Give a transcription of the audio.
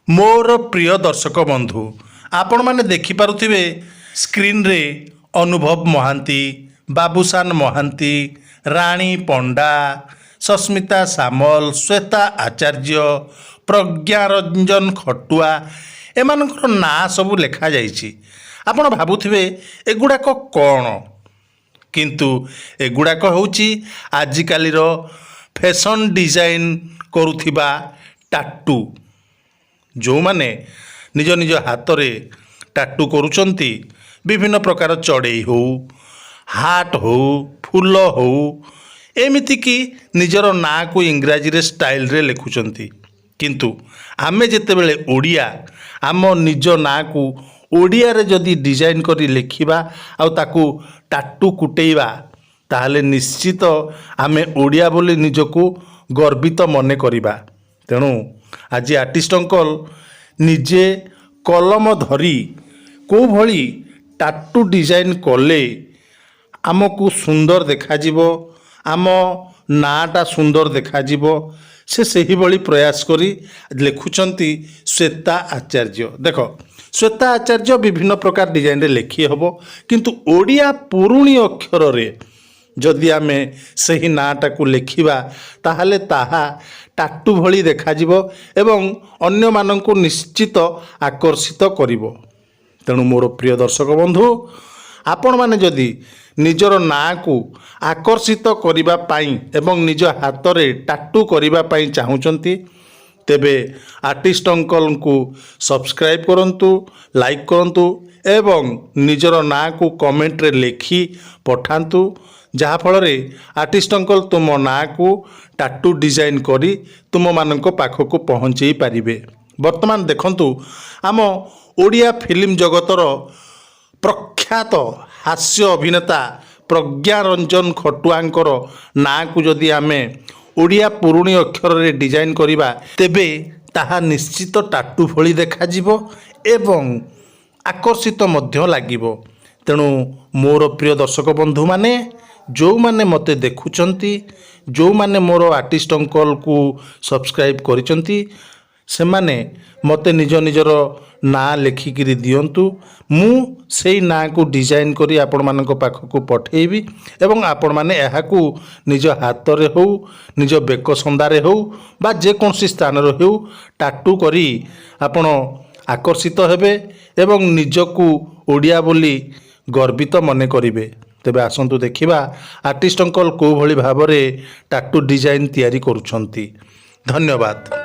मोर प्रिय दर्शक बंधु आपण मैंने देखिपे स्क्रीन रे अनुभव महांती, बाबूसान महांती, राणी पंडा, सस्मिता सामल, श्वेता आचार्य, प्रज्ञारंजन खटुआ एमानकर ना सबू लेखा जाइछि। आपण भाबुथिबे एगुड़ाक कौन, किंतु एगुड़ाक होउछि आजिकालीर फैशन डिजाइन करुथिबा टाटू। जो माने निज निज हाथ में टाटू करुचंती, विभिन्न प्रकार चढ़ई हो, हार्ट हो, फूल हो, एमिति कि निजर ना को इंग्राजी रे स्टाइल रे लिखुचंती। किंतु आमे जेतेबेले ओडिया आम निज ना को ओडिया रे जदि डिजाइन करी लिखिबा आउ ताकू टाटू कुटेइबा ताहले निश्चित आमे ओडिया बोली निजको गर्वित मने करिबा। तेणु आज आर्टिस्ट अंकल निजे कलम धरी को भली टाटू डिजाइन कले आमको सुंदर देखाजिबो, आम नाटा सुंदर देखाजिबो, से सही भली प्रयास करी लिखुचंती श्वेता आचार्य। देख श्वेता आचार्य विभिन्न प्रकार डिजाइन रे लिखी हबो, किंतु ओडिया पुरुणी अक्षर रे जदि आमे सही नाटा को लिखिबा ताहले ताहा टाटू भली देखाजिबो एवं अन्य माननकु निश्चित आकर्षित करिवो। तेणु मोर प्रिय दर्शक बंधु आपण माने जदि निजर ना को आकर्षित करिबा पाई एवं निज हाथ रे टाटू करिबा पाई चाहुचंती तेबे आर्टिस्ट अंकल को सब्सक्राइब करंतु, लाइक करंतु एवं निजर ना को कमेंट रे लिखि पठांतु, जहाँ फल आर्टिस्ट अंकल तुम ना को टाटू डिजाइन करी तुम मानक पाखक पहुँचे पारिबे। वर्तमान देखंतु आम ओडिया फिल्म जगतर प्रख्यात हास्य अभिनेता प्रज्ञारंजन खटुआंकर ना को जदि आमे ओडिया पुरुणी अक्षर रे डिजाइन करिबा तेबे ताहा निश्चित टाटू भली देखाजिबो एवं आकर्षित मध्य लागिबो। तेणु मोर प्रिय दर्शक बंधु माने जो माने मते देखुचंती, जो माने मोर आर्टिस्ट अंकल को सब्सक्राइब करिचंती से माने मते निज निजर ना लेखिकी दियंतु। मु सेई ना को डिजाइन करी आपण मानक पाखक पठेबी एवं आपण माने एहाकू निज हाथ रे हो, निज बेक संदारे हो बा जे कोनसी स्थान रे हो टाटू करी आपण आकर्षित हेबे एवं निजकू ओडिया बोली गर्वित मने करिवे। तेबे आसंतु देखिबा आर्टिस्ट अंकल को भली भाबरे टाटू डिजाइन तैयारी करुछंती। धन्यवाद।